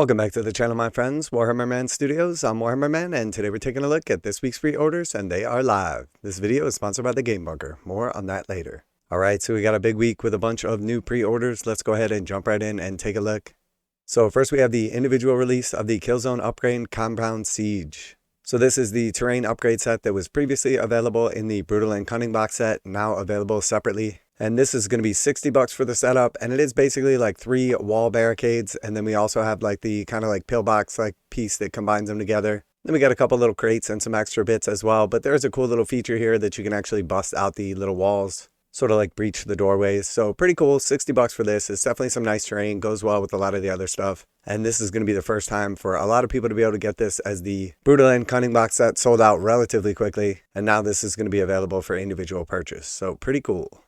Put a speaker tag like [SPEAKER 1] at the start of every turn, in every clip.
[SPEAKER 1] Welcome back to the channel, my friends. Warhammer Man Studios. I'm Warhammer Man, and today we're taking a look at this week's pre-orders, and they are live. This video is sponsored by the Game Bunker. More on that later. Alright, so we got a big week with a bunch of new pre-orders. Let's go ahead and jump right in and take a look. So first we have the individual release of the Killzone upgrade Compound Siege. So this is the terrain upgrade set that was previously available in the Brutal and Cunning box set, now available separately. And this is going to be $60 for the setup, and it is basically like 3 wall barricades, and then we also have like the kind of like pillbox like piece that combines them together. Then we got a couple little crates and some extra bits as well, but there's a cool little feature here that you can actually bust out the little walls, sort of like breach the doorways. So pretty cool, $60 for this. It's definitely some nice terrain, goes well with a lot of the other stuff. And this is going to be the first time for a lot of people to be able to get this, as the Brutal and Cunning box set sold out relatively quickly, and now this is going to be available for individual purchase. So pretty cool.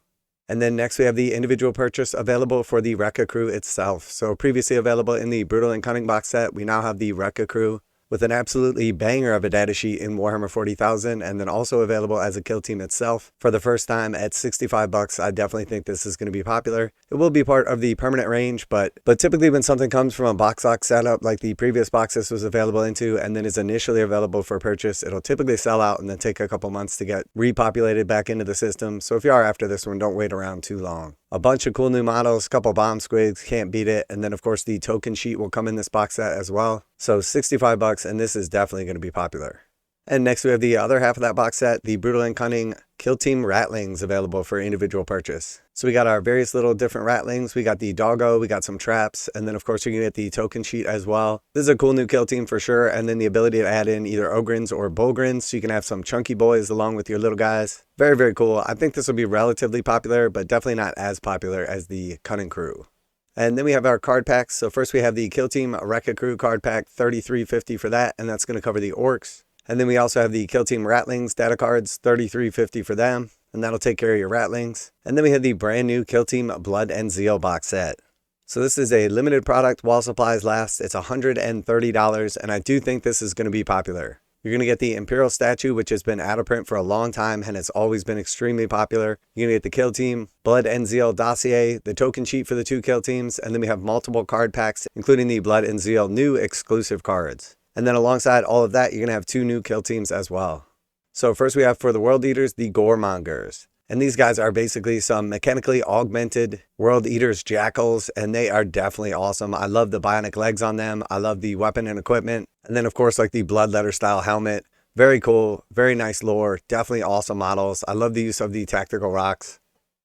[SPEAKER 1] And then next we have the individual purchase available for the Wrecka Krew itself. So previously available in the Brutal and Cunning box set, we now have the Wrecka Krew with an absolutely banger of a datasheet in Warhammer 40,000, and then also available as a kill team itself for the first time at $65. I definitely think this is going to be popular. It will be part of the permanent range, but typically when something comes from a box setup like the previous box this was available into, and then is initially available for purchase, it'll typically sell out and then take a couple months to get repopulated back into the system. So if you are after this one, don't wait around too long. A bunch of cool new models, couple bomb squids, can't beat it. And then of course the token sheet will come in this box set as well. So $65, and this is definitely going to be popular. And next we have the other half of that box set, the Brutal and Cunning Kill Team Ratlings, available for individual purchase. So we got our various little different Ratlings. We got the doggo, we got some traps, and then of course you can get the token sheet as well. This is a cool new kill team for sure, and then the ability to add in either ogrins or bogrins, so you can have some chunky boys along with your little guys. Very, very cool. I think this will be relatively popular, but definitely not as popular as the Cunning Krew. And then we have our card packs. So first we have the Kill Team Wrecka Krew card pack, $33.50 for that, and that's going to cover the orcs. And then we also have the Kill Team Ratlings Datacards, $33.50 for them, and that'll take care of your Ratlings. And then we have the brand new Kill Team Blood and Zeal box set. So this is a limited product while supplies last. It's $130, and I do think this is going to be popular. You're going to get the Imperial statue, which has been out of print for a long time and has always been extremely popular. You're going to get the Kill Team Blood and Zeal Dossier, the token sheet for the 2 kill teams, and then we have multiple card packs, including the Blood and Zeal new exclusive cards. And then alongside all of that, you're going to have 2 new kill teams as well. So first we have for the World Eaters, the Goremongers. And these guys are basically some mechanically augmented World Eaters jackals, and they are definitely awesome. I love the bionic legs on them. I love the weapon and equipment. And then of course like the bloodletter style helmet. Very cool, very nice lore, definitely awesome models. I love the use of the tactical rocks.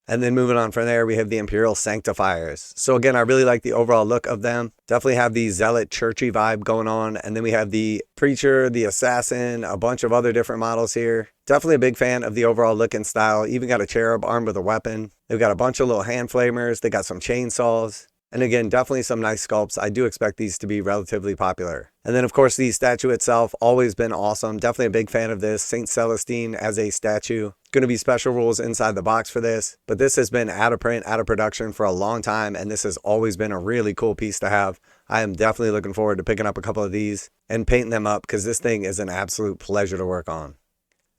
[SPEAKER 1] And then moving on from there, we have the Imperial Sanctifiers. So again, I really like the overall look of them. Definitely have the zealot churchy vibe going on. And then we have the preacher, the assassin, a bunch of other different models here. Definitely a big fan of the overall look and style. Even got a cherub armed with a weapon. They've got a bunch of little hand flamers. They got some chainsaws. And again, definitely some nice sculpts. I do expect these to be relatively popular. And then of course the statue itself, always been awesome. Definitely a big fan of this. Saint Celestine as a statue. Going to be special rules inside the box for this. But this has been out of print, out of production for a long time. And this has always been a really cool piece to have. I am definitely looking forward to picking up a couple of these and painting them up, because this thing is an absolute pleasure to work on.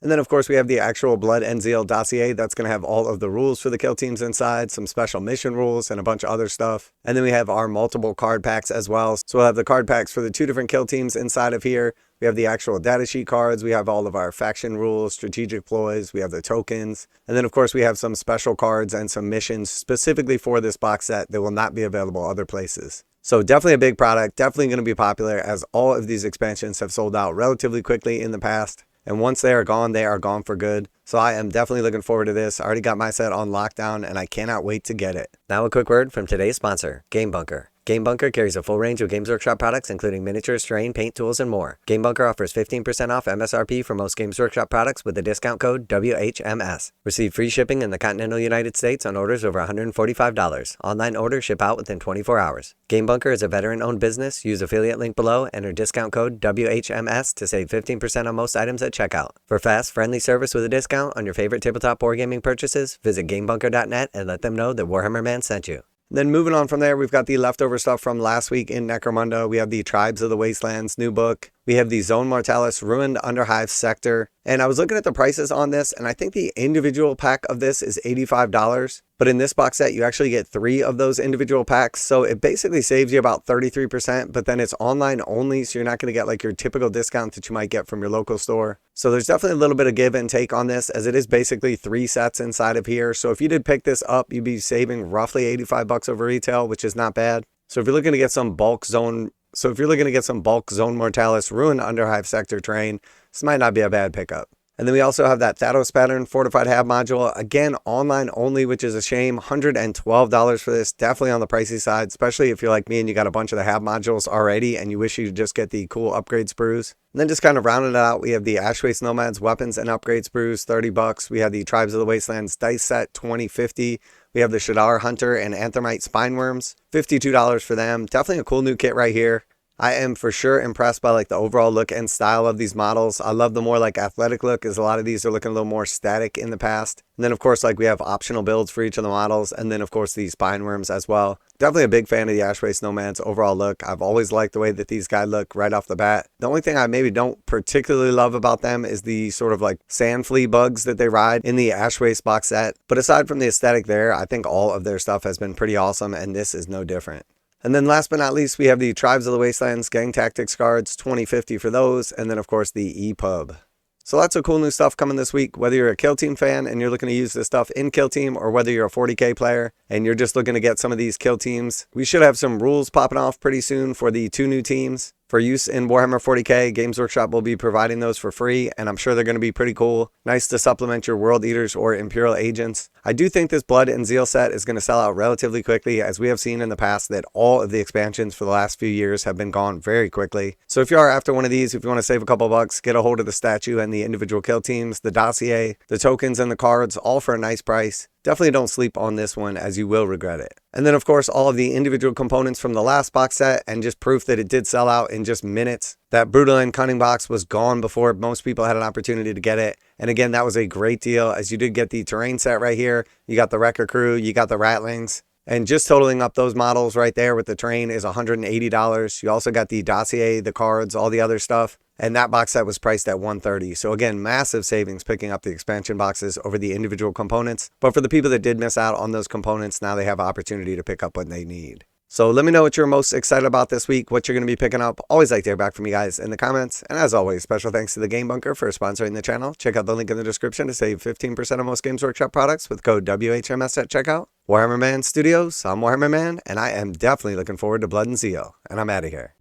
[SPEAKER 1] And then of course we have the actual Blood and Zeal Dossier. That's going to have all of the rules for the kill teams inside, some special mission rules, and a bunch of other stuff. And then we have our multiple card packs as well. So we'll have the card packs for the 2 different kill teams inside of here. We have the actual datasheet cards. We have all of our faction rules, strategic ploys. We have the tokens. And then of course we have some special cards and some missions specifically for this box set that will not be available other places. So definitely a big product, definitely going to be popular, as all of these expansions have sold out relatively quickly in the past. And once they are gone for good. So I am definitely looking forward to this. I already got my set on lockdown, and I cannot wait to get it.
[SPEAKER 2] Now a quick word from today's sponsor, Game Bunker. Game Bunker carries a full range of Games Workshop products, including miniatures, terrain, paint, tools, and more. Game Bunker offers 15% off MSRP for most Games Workshop products with the discount code WHMS. Receive free shipping in the continental United States on orders over $145. Online orders ship out within 24 hours. Game Bunker is a veteran-owned business. Use affiliate link below, enter discount code WHMS to save 15% on most items at checkout. For fast, friendly service with a discount on your favorite tabletop wargaming purchases, visit GameBunker.net and let them know that Warhammer Man sent you.
[SPEAKER 1] Then moving on from there, we've got the leftover stuff from last week in Necromunda. We have the Tribes of the Wastelands new book. We have the Zone Mortalis Ruined Underhive Sector. And I was looking at the prices on this, and I think the individual pack of this is $85. But in this box set, you actually get 3 of those individual packs. So it basically saves you about 33%, but then it's online only. So you're not going to get like your typical discount that you might get from your local store. So there's definitely a little bit of give and take on this, as it is basically 3 sets inside of here. So if you did pick this up, you'd be saving roughly 85 bucks over retail, which is not bad. So if you're looking to get some bulk Zone Mortalis Ruined Underhive Sector terrain, this might not be a bad pickup. And then we also have that Thanos pattern fortified hab module, again online only, which is a shame. $112 for this, definitely on the pricey side, especially if you're like me and you got a bunch of the hab modules already and you wish you could just get the cool upgrade sprues. And then just kind of rounding it out, we have the Ashwaste Nomads weapons and upgrade sprues, 30 bucks. We have the Tribes of the Wastelands dice set, 20.50. We have the Shadar Hunter and Anthermite Spineworms, $52 for them. Definitely a cool new kit right here. I am for sure impressed by like the overall look and style of these models. I love the more like athletic look, as a lot of these are looking a little more static in the past. And then of course, like we have optional builds for each of the models. And then of course these Spineworms as well. Definitely a big fan of the Ashwaste Nomads overall look. I've always liked the way that these guys look right off the bat. The only thing I maybe don't particularly love about them is the sort of like sand flea bugs that they ride in the Ashwaste box set. But aside from the aesthetic there, I think all of their stuff has been pretty awesome, and this is no different. And then last but not least, we have the Tribes of the Wastelands Gang Tactics cards, $20.50 for those. And then, of course, the EPUB. So lots of cool new stuff coming this week, whether you're a Kill Team fan and you're looking to use this stuff in Kill Team, or whether you're a 40k player and you're just looking to get some of these Kill Teams. We should have some rules popping off pretty soon for the 2 new teams. For use in Warhammer 40k, Games Workshop will be providing those for free, and I'm sure they're going to be pretty cool. Nice to supplement your World Eaters or Imperial agents. I do think this Blood and Zeal set is going to sell out relatively quickly, as we have seen in the past that all of the expansions for the last few years have been gone very quickly. So if you are after one of these, if you want to save a couple bucks, get a hold of the statue and the individual kill teams, the dossier, the tokens, and the cards, all for a nice price. Definitely don't sleep on this one, as you will regret it. And then of course all of the individual components from the last box set, and just proof that it did sell out in just minutes. That Brutal and Cunning box was gone before most people had an opportunity to get it. And again, that was a great deal, as you did get the terrain set right here. You got the Wrecka Krew, you got the Ratlings. And just totaling up those models right there with the terrain is $180. You also got the dossier, the cards, all the other stuff. And that box set was priced at $130. So again, massive savings picking up the expansion boxes over the individual components. But for the people that did miss out on those components, now they have opportunity to pick up what they need. So let me know what you're most excited about this week, what you're going to be picking up. Always like to hear back from you guys in the comments. And as always, special thanks to the Game Bunker for sponsoring the channel. Check out the link in the description to save 15% on most Games Workshop products with code WHMS at checkout. Warhammer Man Studios, I'm Warhammer Man, and I am definitely looking forward to Blood and Zeal. And I'm out of here.